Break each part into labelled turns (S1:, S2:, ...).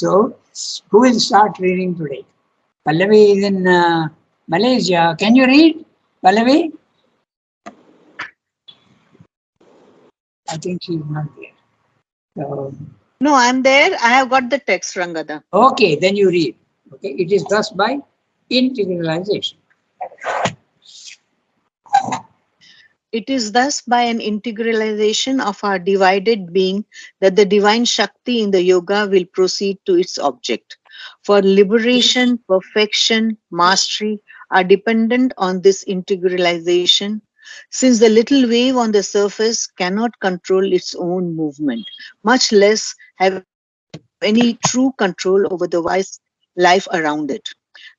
S1: So, who will start reading today? Pallavi is in Malaysia. Can you read, Pallavi? I think she is not there. So,
S2: No, I'm there. I have got the text, Rangada.
S1: okay, then you read. Okay, it is thus by integralization.
S2: It is thus by an integralization of our divided being that the divine Shakti in the yoga will proceed to its object. For liberation, perfection, mastery are dependent on this integralization, since the little wave on the surface cannot control its own movement, much less have any true control over the wise life around it.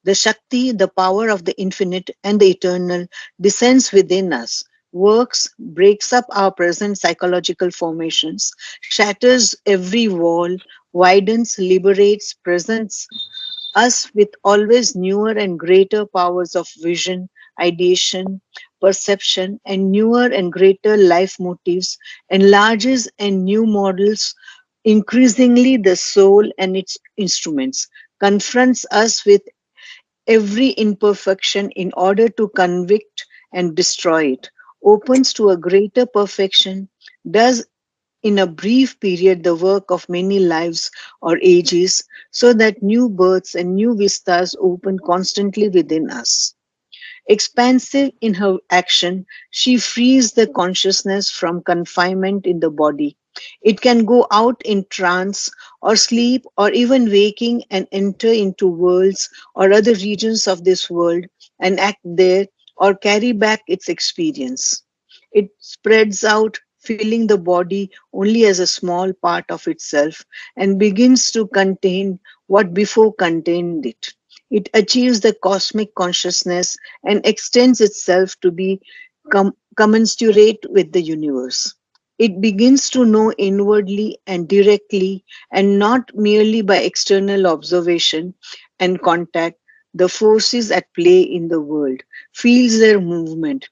S2: The Shakti, the power of the infinite and the eternal, descends within us, works, breaks up our present psychological formations, shatters every wall, widens, liberates, presents us with always newer and greater powers of vision, ideation, perception, and newer and greater life motives, enlarges and new models increasingly the soul and its instruments, confronts us with every imperfection in order to convict and destroy it, opens to a greater perfection, does in a brief period the work of many lives or ages, so that new births and new vistas open constantly within us. Expansive in her action, she frees the consciousness from confinement in the body. It can go out in trance or sleep or even waking and enter into worlds or other regions of this world and act there or carry back its experience. It spreads out, filling the body only as a small part of itself, and begins to contain what before contained it. It achieves the cosmic consciousness and extends itself to be commensurate with the universe. It begins to know inwardly and directly, and not merely by external observation and contact, the forces at play in the world, feels their movement,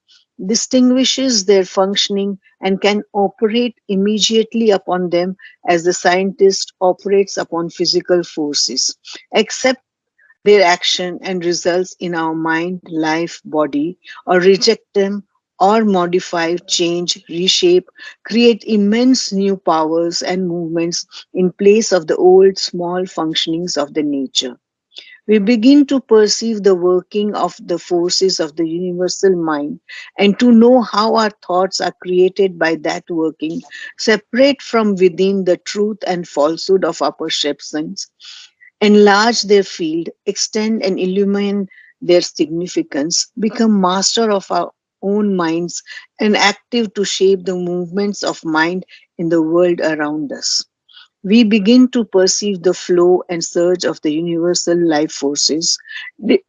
S2: distinguishes their functioning, and can operate immediately upon them as the scientist operates upon physical forces. Except their action and results in our mind, life, body, or reject them or modify, change, reshape, create immense new powers and movements in place of the old small functionings of the nature. We begin to perceive the working of the forces of the universal mind and to know how our thoughts are created by that working, separate from within the truth and falsehood of our perceptions, enlarge their field, extend and illumine their significance, become master of our own minds, and active to shape the movements of mind in the world around us. We begin to perceive the flow and surge of the universal life forces, de-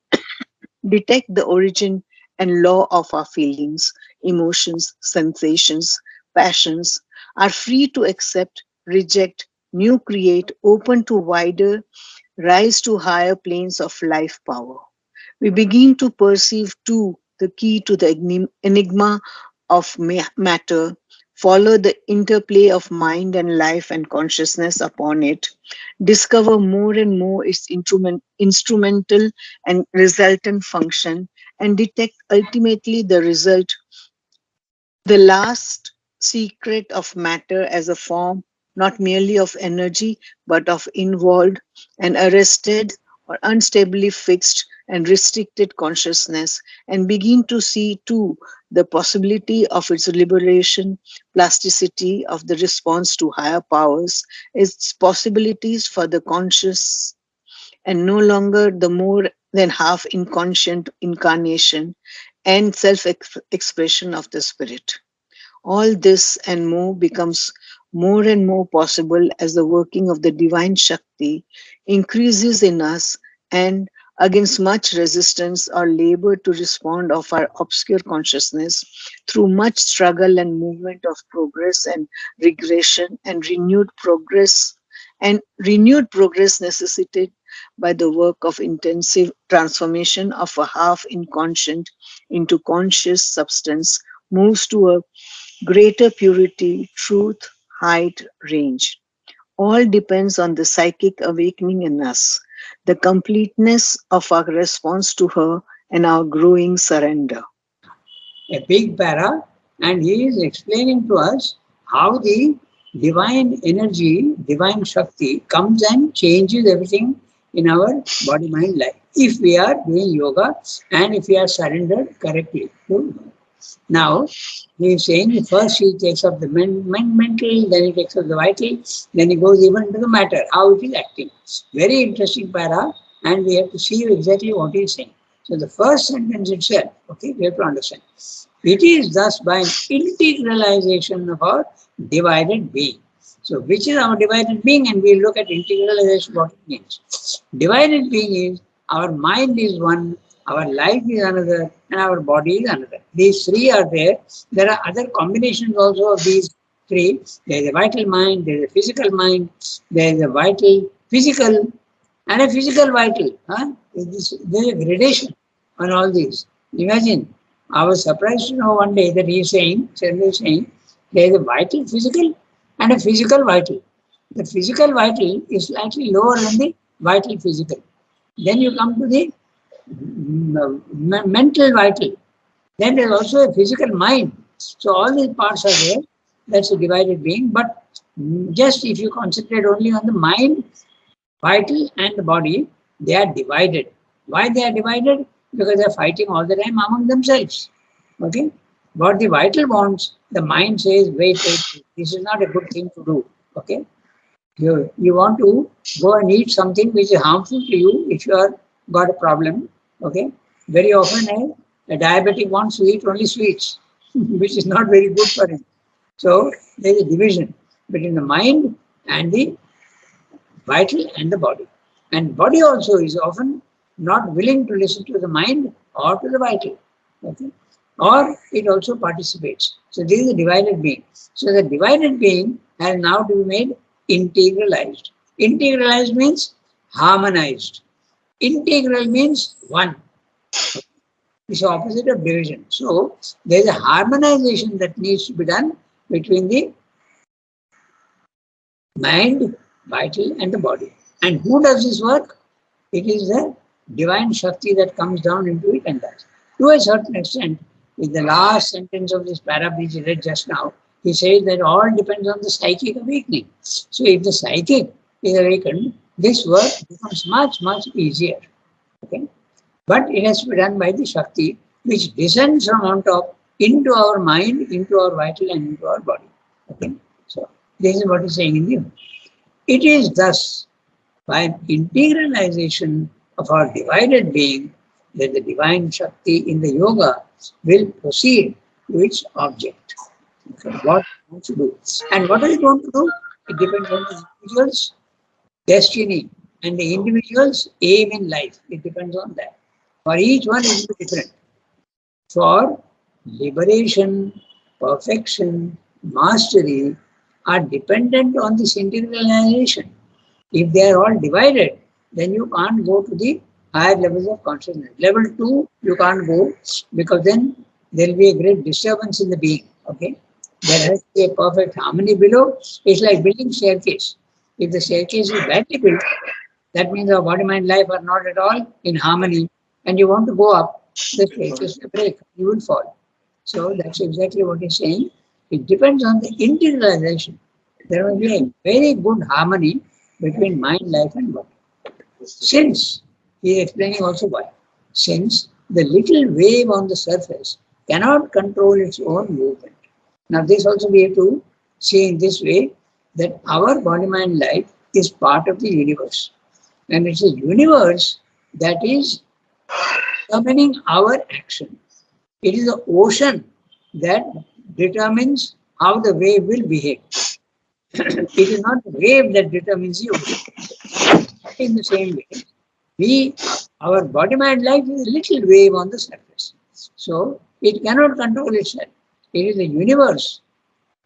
S2: detect the origin and law of our feelings, emotions, sensations, passions, are free to accept, reject, new create, open to wider, rise to higher planes of life power. We begin to perceive too the key to the enigma of matter, follow the interplay of mind and life and consciousness upon it, discover more and more its instrumental and resultant function, and detect ultimately the result, the last secret of matter as a form not merely of energy but of involved and arrested or unstably fixed and restricted consciousness, and begin to see too the possibility of its liberation, plasticity of the response to higher powers, its possibilities for the conscious and no longer the more than half inconscient incarnation and self expression of the spirit. All this and more becomes more and more possible as the working of the divine Shakti increases in us, and against much resistance or labor to respond of our obscure consciousness, through much struggle and movement of progress and regression and renewed progress necessitated by the work of intensive transformation of a half inconscient into conscious substance, moves to a greater purity, truth, height, range. All depends on the psychic awakening in us, the completeness of our response to her, and our growing surrender.
S1: A big para, and he is explaining to us how the divine energy, divine Shakti comes and changes everything in our body, mind, life. If we are doing yoga and if we are surrendered correctly to her. Now, he is saying first he takes up the mental, then he takes up the vital, then he goes even to the matter, how it is acting. Very interesting para, and we have to see exactly what he is saying. So the first sentence itself, okay, we have to understand. It is thus by an integralization of our divided being. So which is our divided being, and we'll look at integralization, what it means. Divided being is our mind is one, our life is another, and our body is another. These three are there. There are other combinations also of these three. There is a vital mind, there is a physical mind, there is a vital physical, and a physical vital. There is a gradation on all these. Imagine, I was surprised to know one day that he is saying, there is a vital physical and a physical vital. The physical vital is slightly lower than the vital physical. Then you come to the mental vital. Then there is also a physical mind. So all these parts are there. That's a divided being. But just if you concentrate only on the mind, vital and the body, they are divided. Why they are divided? Because they are fighting all the time among themselves. Okay? What the vital wants, the mind says, wait, this is not a good thing to do. Okay? You want to go and eat something which is harmful to you if you are got a problem. Okay? Very often a diabetic wants to eat only sweets, which is not very good for him. So there is a division between the mind and the vital and the body. And body also is often not willing to listen to the mind or to the vital. Okay? Or it also participates. So this is a divided being. So the divided being has now to be made integralized. Integralized means harmonized. Integral means one. It's the opposite of division. So there is a harmonization that needs to be done between the mind, vital, and the body. And who does this work? It is the divine Shakti that comes down into it and does. To a certain extent, in the last sentence of this paragraph which he read just now, he says that all depends on the psychic awakening. So if the psychic is awakened, this work becomes much, much easier. Okay? But it has to be done by the Shakti, which descends from on top into our mind, into our vital, and into our body. Okay? So this is what he's saying in the. It is thus by an integralization of our divided being that the divine Shakti in the yoga will proceed to its object. Okay, what it wants to do. And what is it going to do? It depends on the individual's destiny and the individual's aim in life. It depends on that. For each one, it will be different. For liberation, perfection, mastery are dependent on this integralization. If they are all divided, then you can't go to the higher levels of consciousness. Level 2, you can't go because then there will be a great disturbance in the being. Okay, there has to be a perfect harmony below. It's like building staircase. If the staircase is badly built, that means our body, mind, life are not at all in harmony, and you want to go up, the staircase will break. You will fall. So that's exactly what he's saying. It depends on the integralization. There will be a very good harmony between mind, life, and body. Since, he is explaining also why. Since the little wave on the surface cannot control its own movement. Now this also we have to see in this way that our body, mind, life is part of the universe. And it's a universe that is determining our action. It is the ocean that determines how the wave will behave. It is not the wave that determines the ocean. In the same way, our body, mind, life is a little wave on the surface. So it cannot control itself. It is the universe,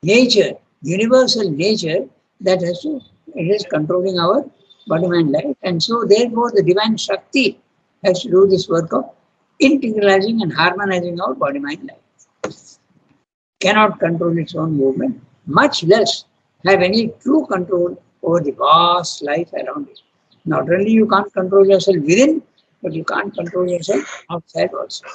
S1: nature, universal nature that is controlling our body, mind, life. And so therefore the divine Shakti has to do this work of integralizing and harmonizing our body, mind, life. Cannot control its own movement, much less have any true control over the vast life around you. Not only you can't control yourself within, but you can't control yourself outside also.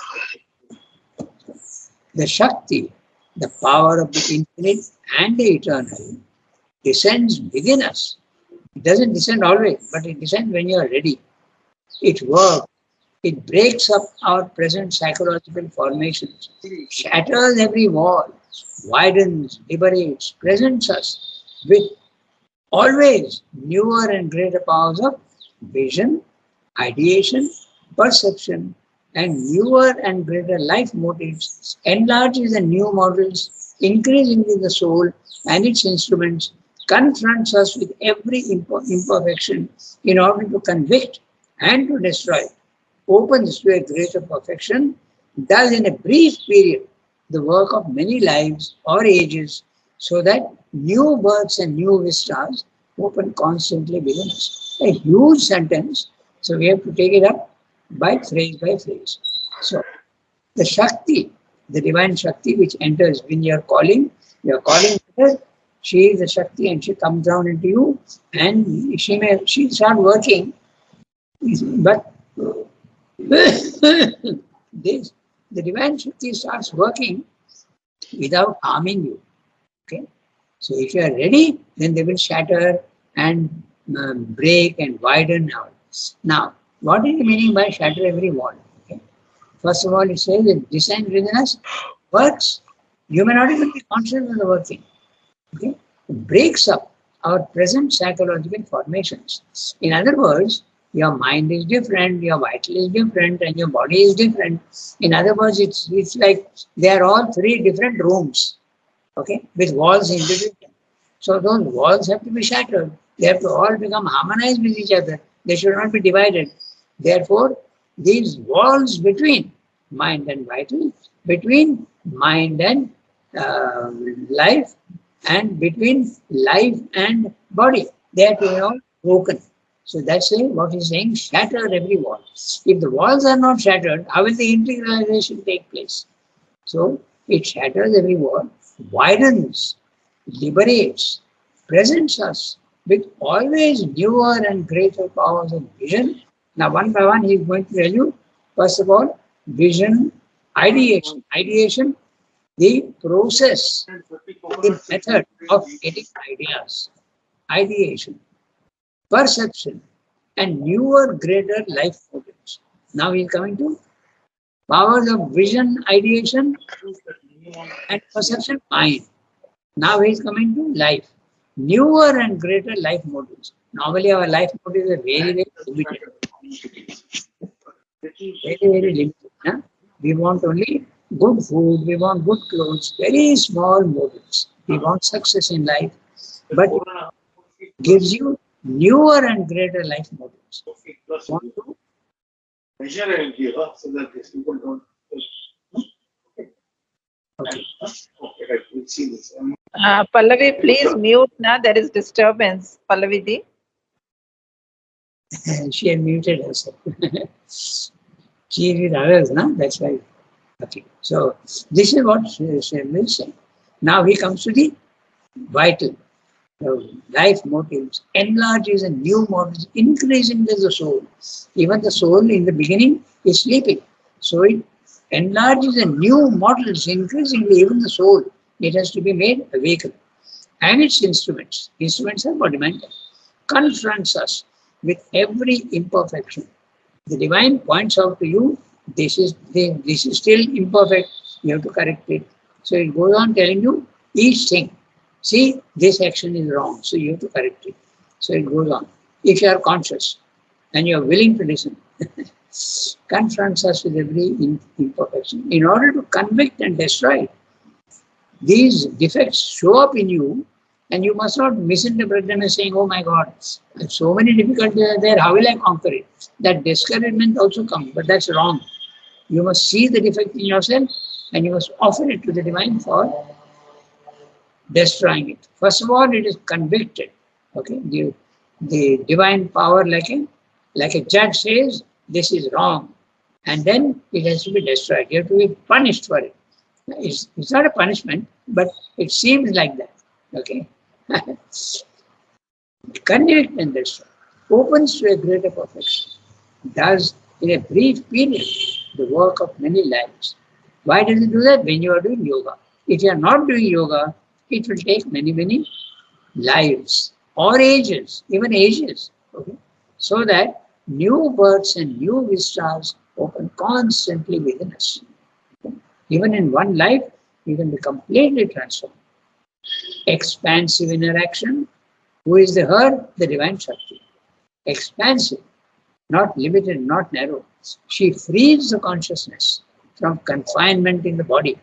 S1: The Shakti, the power of the infinite and the eternal, descends within us. It doesn't descend always, but it descends when you are ready. It works. It breaks up our present psychological formations, shatters every wall, widens, liberates, presents us with always newer and greater powers of vision, ideation, perception, and newer and greater life motives, enlarges the new models, increasingly the soul and its instruments, confronts us with every imperfection in order to convict and to destroy, opens to a greater perfection, does in a brief period the work of many lives or ages, so that new births and new vistas open constantly within us. A huge sentence, so we have to take it up by phrase. So, the Shakti, the divine Shakti which enters when you are calling her, she is the Shakti and she comes down into you and she start working, but this, the divine Shakti starts working without harming you. Okay, so if you are ready, then they will shatter and break and widen out. Now, what is the meaning by shatter every wall? Okay. First of all, it says that descent within us works. You may not even be conscious of the working. Okay, it breaks up our present psychological formations. In other words, your mind is different, your vital is different, and your body is different. In other words, it's like they are all three different rooms, okay, with walls in between them. So those walls have to be shattered. They have to all become harmonized with each other. They should not be divided. Therefore, these walls between mind and vital, between mind and life, and between life and body, they have to be all broken. So that's what he's saying, shatter every wall. If the walls are not shattered, how will the integralization take place? So it shatters every wall, widens, liberates, presents us with always newer and greater powers of vision. Now, one by one, he is going to tell you, first of all, vision, ideation. Ideation, the process, the method of getting ideas. Ideation, perception, and newer, greater life motives. Now he is coming to powers of vision, ideation, and perception, mind. Now he is coming to life. Newer and greater life motives. Normally our life motives are very, very limited. Very, very limited. Huh? We want only good food, we want good clothes, very small motives. We want success in life, but it gives you newer and greater life motives. Want to
S3: measure and give up so that these people don't.
S1: okay.
S3: Okay, right, we'll see this.
S4: Pallavi, please mute now. There is disturbance. Pallavi Di.
S1: She had muted herself. She is with others, no? That's why. Okay. So this is what she is saying. Now he comes to the vital. Life motives enlarges and new models, increasing the soul. Even the soul in the beginning is sleeping. So it enlarges and new models, increasingly even the soul. It has to be made awakened. And its instruments are body mind, confronts us with every imperfection. The divine points out to you, this is still imperfect, you have to correct it. So it goes on telling you each thing. See, this action is wrong, so you have to correct it. So it goes on. If you are conscious and you are willing to listen, confronts us with every imperfection in order to convict and destroy it. These defects show up in you, and you must not misinterpret them as saying, oh my God, so many difficulties are there, how will I conquer it? That discouragement also comes, but that's wrong. You must see the defect in yourself and you must offer it to the divine for destroying it. First of all, it is convicted. Okay, the divine power, like a judge says, this is wrong, and then it has to be destroyed. You have to be punished for it. It's not a punishment, but it seems like that. Okay. convict and destroy, opens to a greater perfection, does in a brief period the work of many lives. Why does it do that? When you are doing yoga. If you are not doing yoga, it will take many, many lives or ages, even ages. Okay? So that new births and new vistas open constantly within us. Okay? Even in one life, you can be completely transformed. Expansive interaction. Who is the her? The divine Shakti. Expansive, not limited, not narrow. She frees the consciousness from confinement in the body.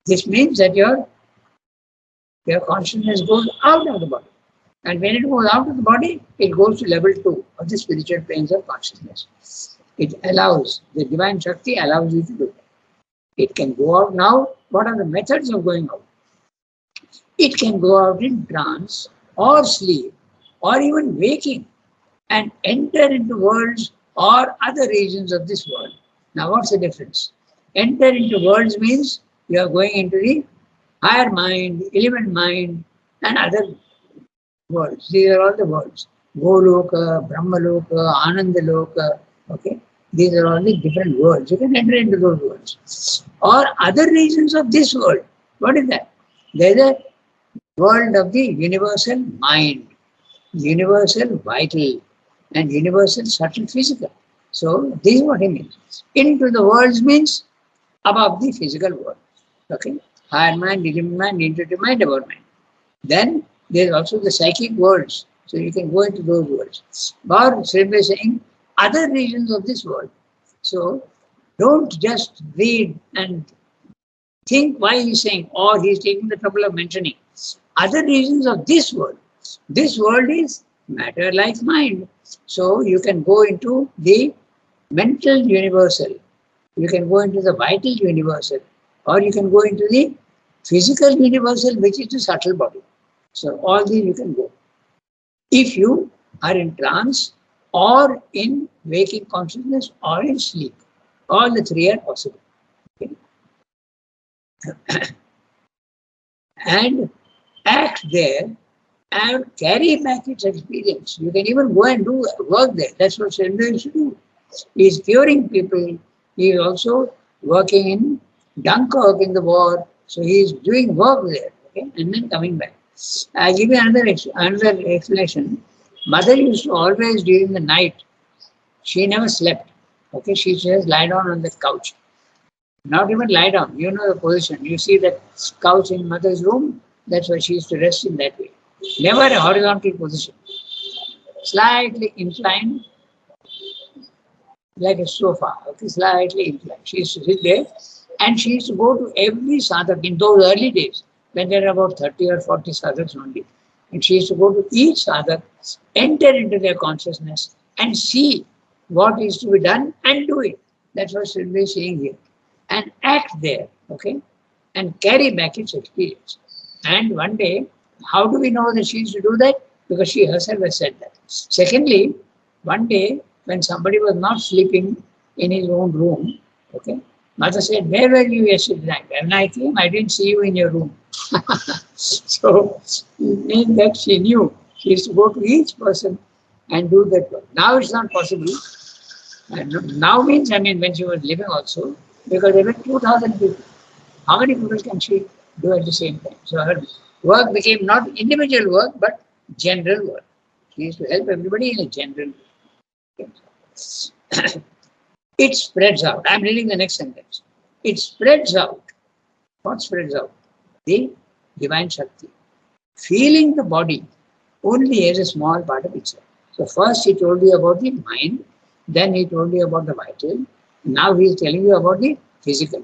S1: This means that your consciousness goes out of the body. And when it goes out of the body, it goes to level 2 of the spiritual planes of consciousness. It allows, the divine Shakti allows you to do that. It can go out now. What are the methods of going out? It can go out in trance or sleep or even waking and enter into worlds or other regions of this world. Now what's the difference? Enter into worlds means you are going into the higher mind, element mind and other worlds. These are all the worlds. Goloka, Brahmaloka, Anandaloka, okay? These are all the different worlds. You can enter into those worlds. Or other regions of this world. What is that? There is a world of the universal mind, universal vital, and universal subtle physical. So this is what he means. Into the worlds means above the physical world. Okay? Higher mind, element mind, intuitive mind, above mind. Then there is also the psychic worlds. So you can go into those worlds. Or simply saying other regions of this world. So don't just read and think why he's saying, or he's taking the trouble of mentioning other regions of this world. This world is matter like mind. So you can go into the mental universal, you can go into the vital universal, or you can go into the physical universal, which is the subtle body. So all these you can go. If you are in trance or in waking consciousness or in sleep, all the three are possible. Okay? And act there and carry back its experience. You can even go and do work there. That's what Srindra used to do. He is curing people. He is also working in Dunkirk in the war. So he is doing work there, okay, and then coming back. I'll give you another explanation. Mother used to always during the night, she never slept. Okay, she just lie down on the couch. Not even lie down, you know the position. You see that couch in mother's room, that's why she used to rest in that way. Never a horizontal position. Slightly inclined, like a sofa, okay, slightly inclined. She used to sit there and she used to go to every sadhak in those early days when there were about 30 or 40 sadhaks only. And she used to go to each sadhak, enter into their consciousness and see what is to be done and do it. That's what Sridhar is saying here. And act there, okay, and carry back its experience. And one day, how do we know that she used to do that? Because she herself has said that. Secondly, one day, when somebody was not sleeping in his own room, okay, mother said, where were you yesterday night? When I came, I didn't see you in your room. So, it means that she knew. She used to go to each person and do that work. Now it's not possible. And now means, I mean, when she was living also, because there were 2,000 people. How many people can she do at the same time? So her work became not individual work, but general work. She used to help everybody in a general way. It spreads out. I'm reading the next sentence. It spreads out. What spreads out? The divine Shakti. Feeling the body only as a small part of itself. So first he told you about the mind, then he told you about the vital, now he is telling you about the physical.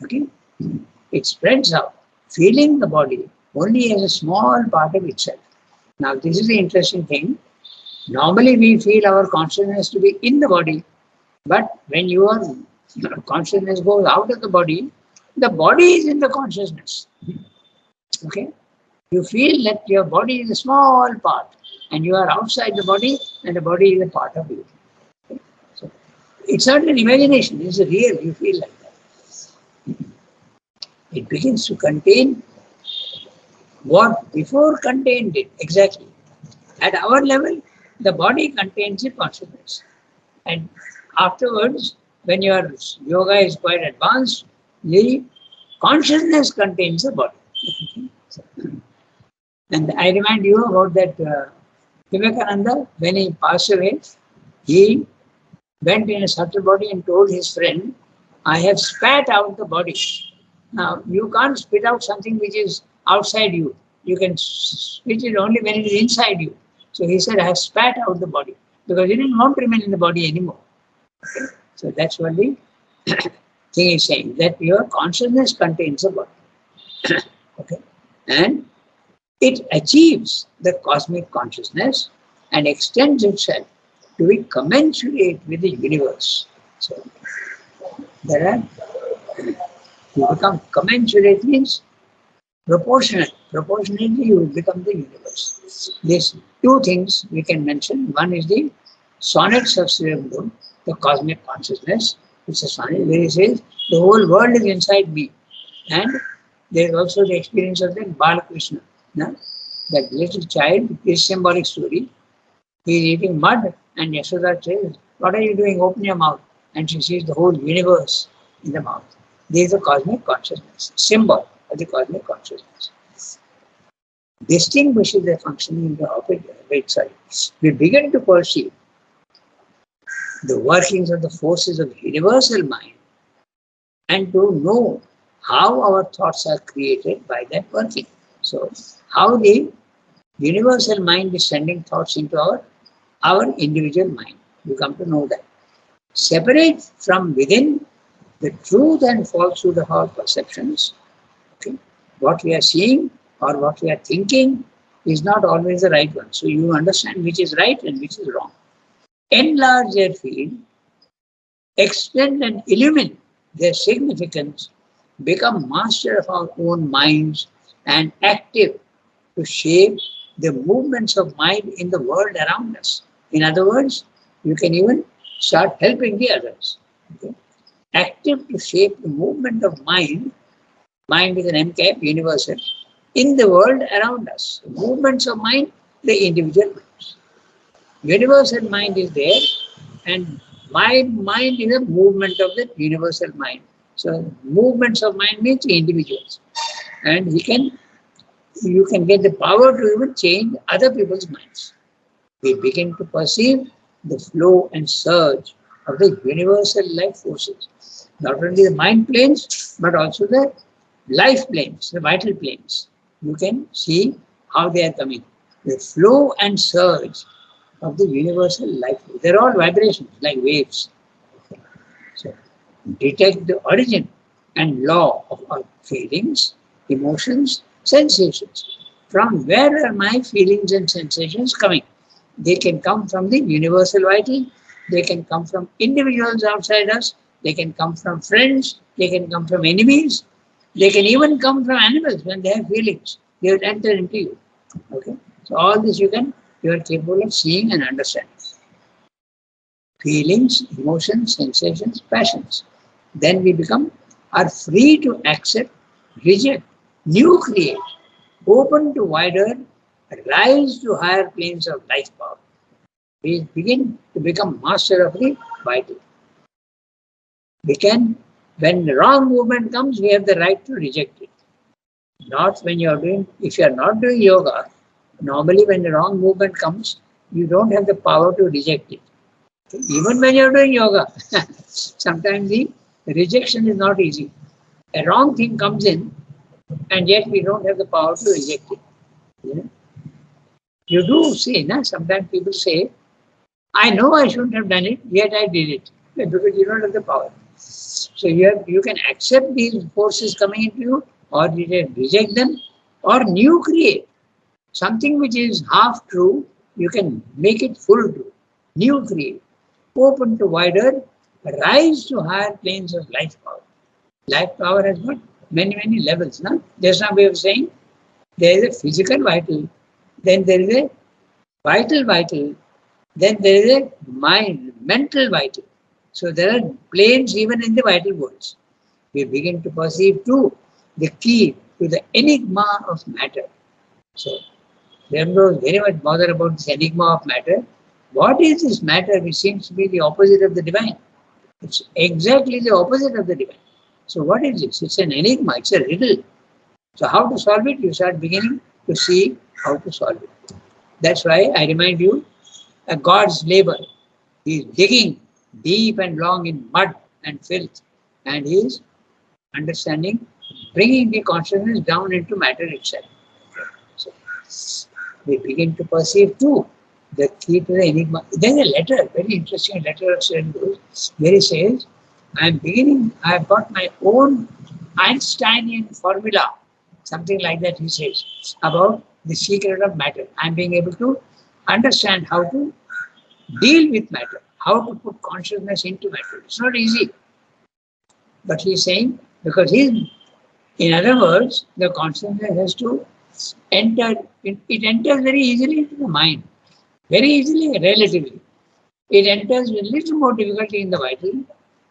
S1: Okay? It spreads out, feeling the body only as a small part of itself. Now this is the interesting thing. Normally we feel our consciousness to be in the body, but when your consciousness goes out of the body is in the consciousness. Okay? You feel that your body is a small part and you are outside the body and the body is a part of you. Okay? So it's not an imagination, it's a real, you feel like that. It begins to contain what before contained it, exactly. At our level, the body contains the consciousness. And afterwards, when your yoga is quite advanced, the consciousness contains the body. And I remind you about that Vivekananda, when he passed away, he went in a subtle body and told his friend, I have spat out the body. Now, you can't spit out something which is outside you. You can spit it only when it is inside you. So he said, I have spat out the body, because he didn't want to remain in the body anymore. Okay? So that's what the thing is saying, that your consciousness contains a body. Okay? And it achieves the cosmic consciousness and extends itself to be commensurate with the universe. So there are, you become commensurate means proportionate. Proportionately you become the universe. These two things we can mention. One is the sonnets of Sri Aurobindo, the cosmic consciousness. It's a sonnet where he says, the whole world is inside me. And there is also the experience of the Balakrishna. No? That little child, this symbolic story, he is eating mud and Yashoda says, what are you doing? Open your mouth. And she sees the whole universe in the mouth. This is the cosmic consciousness, symbol of the cosmic consciousness. Distinguishes the functioning in the opposite side. We begin to perceive the workings of the forces of the universal mind and to know how our thoughts are created by that working. So, how the universal mind is sending thoughts into our individual mind. You come to know that. Separate from within the truth and falsehood of our perceptions. Okay? What we are seeing or what we are thinking is not always the right one. So you understand which is right and which is wrong. Enlarge their field, extend and illumine their significance, become master of our own minds and active to shape the movements of mind in the world around us. In other words, you can even start helping the others. Okay? Active to shape the movement of mind. Mind is an MCAP, universal, in the world around us. Movements of mind, the individual minds. Universal mind is there, and my mind is a movement of the universal mind. So movements of mind means individuals. And you can get the power to even change other people's minds. We begin to perceive the flow and surge of the universal life forces. Not only the mind planes, but also the life planes, the vital planes. You can see how they are coming. The flow and surge of the universal life. They're all vibrations, like waves. So, detect the origin and law of our feelings, emotions, sensations. From where are my feelings and sensations coming? They can come from the universal vital. They can come from individuals outside us. They can come from friends. They can come from enemies. They can even come from animals when they have feelings. They will enter into you. Okay. So all this you are capable of seeing and understanding. Feelings, emotions, sensations, passions. Then we are free to accept, reject, new create, open to wider, rise to higher planes of life power. We begin to become master of the vital. We can, when the wrong movement comes, we have the right to reject it. Not when you are doing, if you are not doing yoga, normally when the wrong movement comes, you don't have the power to reject it. Even when you are doing yoga, sometimes the rejection is not easy. A wrong thing comes in, and yet we don't have the power to reject it. You do see, sometimes people say, I know I shouldn't have done it, yet I did it. Because you don't have the power. So you can accept these forces coming into you, or you can reject them, or new create. Something which is half true, you can make it full true. New create. Open to wider, rise to higher planes of life power. Life power has got many, many levels. There's some way of saying there is a physical vital, then there is a vital, then there is a mind, mental vital. So there are planes even in the vital worlds. We begin to perceive too the key to the enigma of matter. So Remember, was very much bothered about this enigma of matter. What is this matter which seems to be the opposite of the divine? It's exactly the opposite of the divine. So what is this? It's an enigma, it's a riddle. So how to solve it? You start beginning to see how to solve it. That's why I remind you, a God's labor. He is digging deep and long in mud and filth, and he is understanding, bringing the consciousness down into matter itself. So we begin to perceive too the key to the enigma. There's a letter, very interesting letter of Sri Aurobindo, where he says, I've got my own Einsteinian formula, something like that he says, about the secret of matter. I'm being able to understand how to deal with matter, how to put consciousness into matter. It's not easy. But he's saying, because in other words, the consciousness has to enter, it enters very easily into the mind. Very easily, relatively. It enters with little more difficulty in the vital,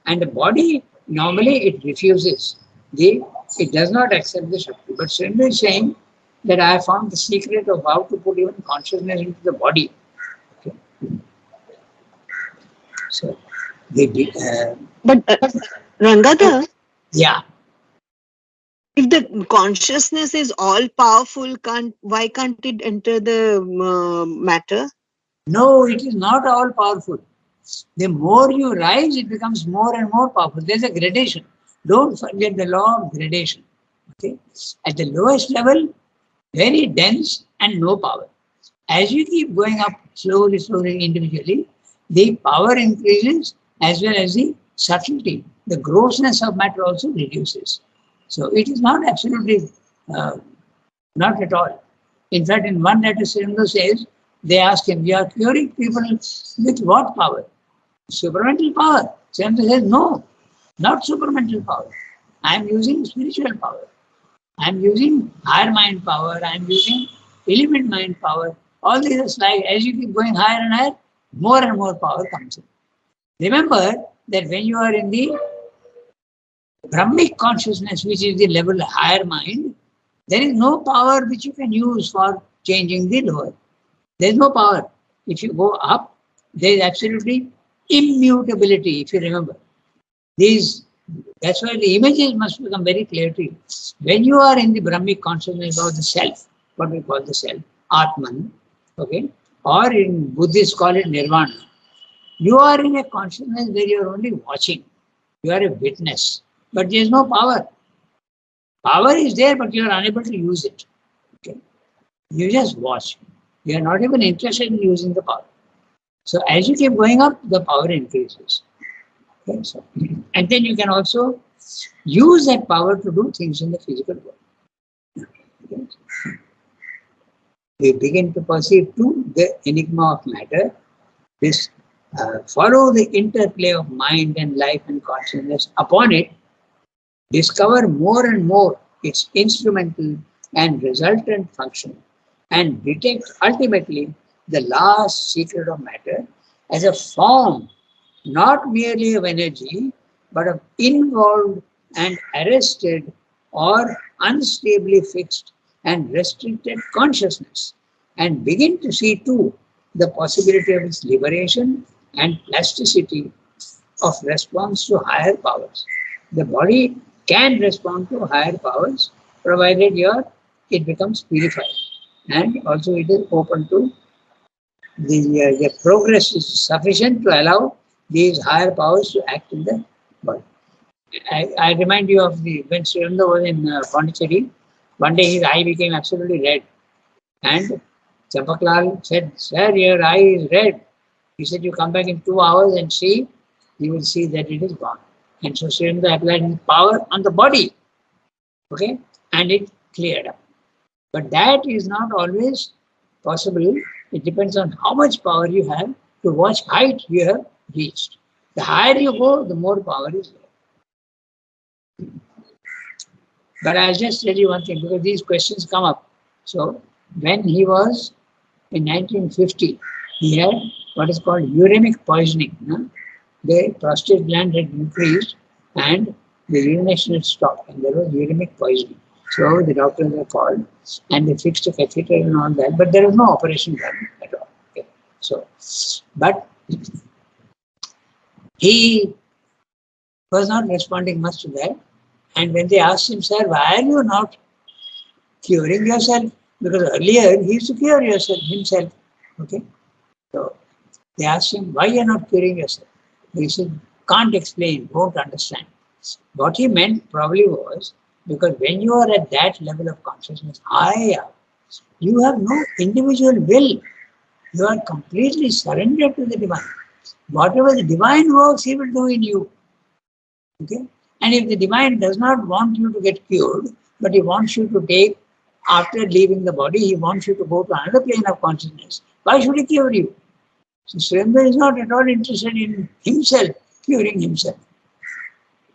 S1: and the body, normally it refuses. It does not accept the Shakti. But Srindra is saying that I have found the secret of how to put even consciousness into the body. Okay. So,
S2: But Rangada,
S1: yeah.
S2: if the consciousness is all powerful, why can't it enter the matter?
S1: No, it is not all powerful. The more you rise, it becomes more and more powerful. There's a gradation. Don't forget the law of gradation. Okay? At the lowest level, very dense and no power. As you keep going up slowly, individually, the power increases as well as the subtlety. The grossness of matter also reduces. So it is not absolutely, not at all. In fact, in one letter, Srindo says, they ask him, we are curing people with what power? Supramental power. Srindo says, no, not supramental power. I am using spiritual power. I am using higher mind power. I am using element mind power. All these are like, as you keep going higher and higher, more and more power comes in. Remember that when you are in the Brahmic consciousness, which is the level higher mind, there is no power which you can use for changing the lower. There is no power. If you go up, there is absolutely immutability, if you remember. That's why the images must become very clear to you. When you are in the Brahmic consciousness of the self, what we call the self, Atman, okay, or in Buddhists call it Nirvana, you are in a consciousness where you are only watching. You are a witness, but there is no power. Power is there, but you are unable to use it. Okay? You just watch. You are not even interested in using the power. So as you keep going up, the power increases. Okay? So, and then you can also use that power to do things in the physical world. Okay? We begin to perceive too the enigma of matter. This follow the interplay of mind and life and consciousness upon it, discover more and more its instrumental and resultant function, and detect ultimately the last secret of matter as a form not merely of energy, but of involved and arrested or unstably fixed and restricted consciousness, and begin to see too the possibility of its liberation and plasticity of response to higher powers. The body can respond to higher powers provided it becomes purified, and also it is open to the progress is sufficient to allow these higher powers to act in the body. I remind you of when Sri Aurobindo was in Pondicherry, one day his eye became absolutely red, and Champaklal said, "Sir, your eye is red." He said, "You come back in 2 hours and see, you will see that it is gone." And so Sri Aurobindo applied power on the body, okay, and it cleared up. But that is not always possible. It depends on how much power you have to what height you have reached. The higher you go, the more power is there. But I'll just tell you one thing, because these questions come up. So when he was in 1950, he had what is called uremic poisoning. No? The prostate gland had increased and the urination had stopped, and there was uremic poisoning. So the doctors were called and they fixed a catheter and all that, but there was no operation done at all. Okay. So, but he was not responding much to that. And when they asked him, sir, why are you not curing yourself? Because earlier he used to cure himself. Okay. So they asked him, why you are not curing yourself? He said, can't explain, won't understand. What he meant probably was, because when you are at that level of consciousness, you have no individual will. You are completely surrendered to the divine. Whatever the divine works, he will do in you. Okay? And if the divine does not want you to get cured, but he wants you to take, after leaving the body, he wants you to go to another plane of consciousness. Why should he cure you? So Surendra is not at all interested in himself, curing himself.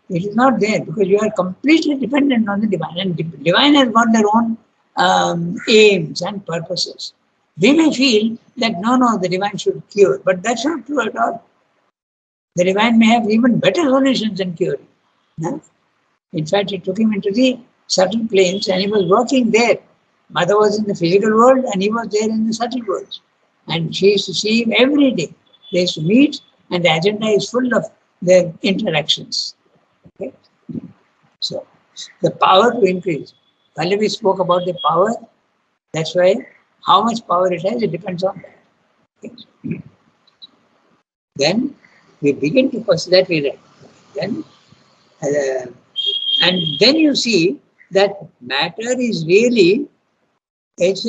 S1: It is not there because you are completely dependent on the divine, and the divine has got their own aims and purposes. We may feel that no, the divine should cure, but that's not true at all. The divine may have even better solutions than curing. No? In fact, it took him into the subtle planes and he was working there. Mother was in the physical world and he was there in the subtle world. And she used to see him every day. They used to meet and the agenda is full of their interactions. Okay? So, the power to increase. Pallavi spoke about the power. That's why how much power it has, it depends on that. Okay? Then we begin to pursue that we read. Then, and then you see that matter is really, it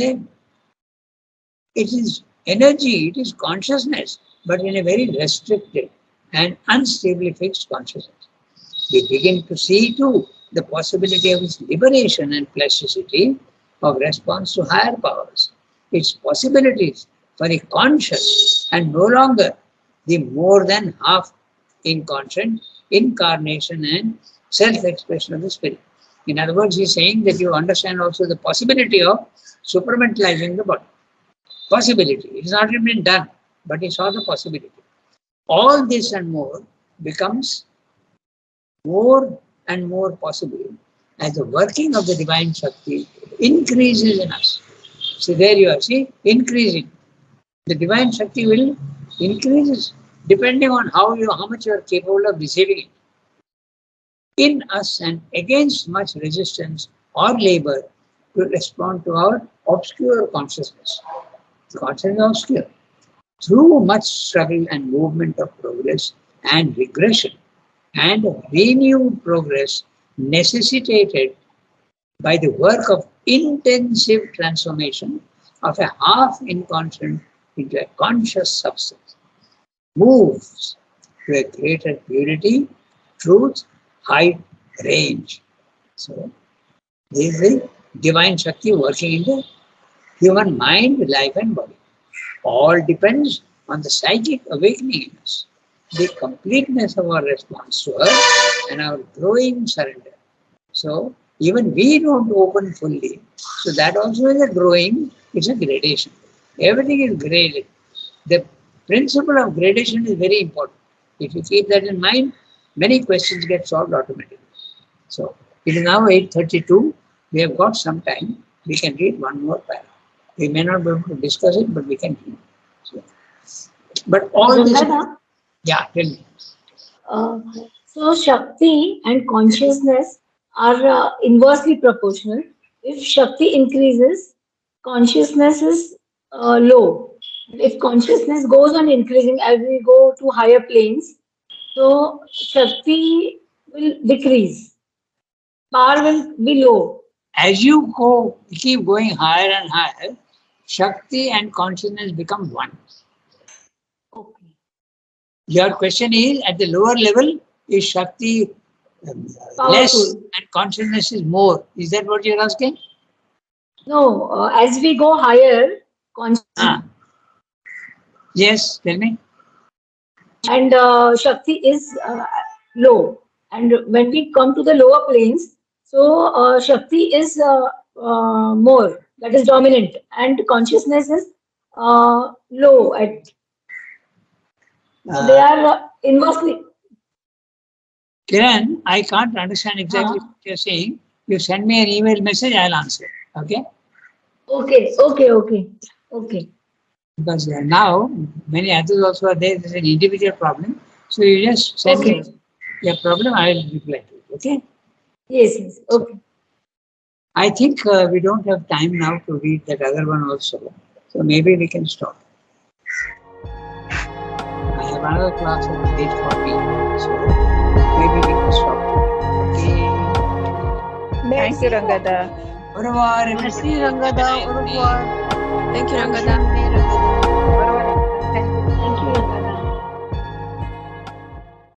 S1: is energy, it is consciousness, but in a very restricted and unstably fixed consciousness. We begin to see too the possibility of its liberation and plasticity of response to higher powers, its possibilities for the conscious and no longer the more than half inconscient incarnation and self-expression of the spirit. In other words, he's saying that you understand also the possibility of supramentalizing the body. Possibility. It has not been done, but he saw the possibility. All this and more becomes more and more possible as the working of the divine Shakti increases in us. So there you are, see, increasing. The divine Shakti will increase depending on how much you are capable of receiving it in us and against much resistance or labor to respond to our obscure consciousness. Consciousness is obscure. Through much struggle and movement of progress and regression and renewed progress necessitated by the work of intensive transformation of a half inconscient into a conscious substance, moves to a greater purity, truth, height, range. So, this is the divine Shakti working in the human mind, life and body. All depends on the psychic awakening in us, the completeness of our response to her and our growing surrender. So, even we don't open fully. So, that also is a growing, it's a gradation. Everything is graded. The principle of gradation is very important. If you keep that in mind, many questions get solved automatically. So, it is now 8:32. We have got some time. We can read one more paragraph. We may not be able to discuss it, but we can read. So, but all this... Yeah, tell me.
S5: So Shakti and consciousness are inversely proportional. If Shakti increases, consciousness is low. If consciousness goes on increasing as we go to higher planes, so Shakti will decrease. Power will be low.
S1: As you keep going higher and higher, Shakti and consciousness become one.
S5: Okay.
S1: Your question is, at the lower level, is Shakti less and consciousness is more? Is that what you're asking?
S5: No, as we go higher, consciousness
S1: Yes, tell me.
S5: and Shakti is low. And when we come to the lower planes, so Shakti is more, that is dominant, and consciousness is low. So they are inversely.
S1: Kiran, I can't understand exactly what you're saying. You send me an email message, I'll answer. Okay?
S5: Okay.
S1: Because now many others also are there. There's an individual problem. So you just send
S5: Okay.
S1: me your problem, I will reply to it. Okay?
S5: Yes. Okay.
S1: I think we don't have time now to read that other one also. So maybe we can stop. I have another class at page 40. So maybe we can stop. Okay.
S4: Thank you, Rangada.
S1: Au revoir,
S2: Merci
S1: everybody.
S2: Rangada. Au revoir.
S6: Thank you, Rangada.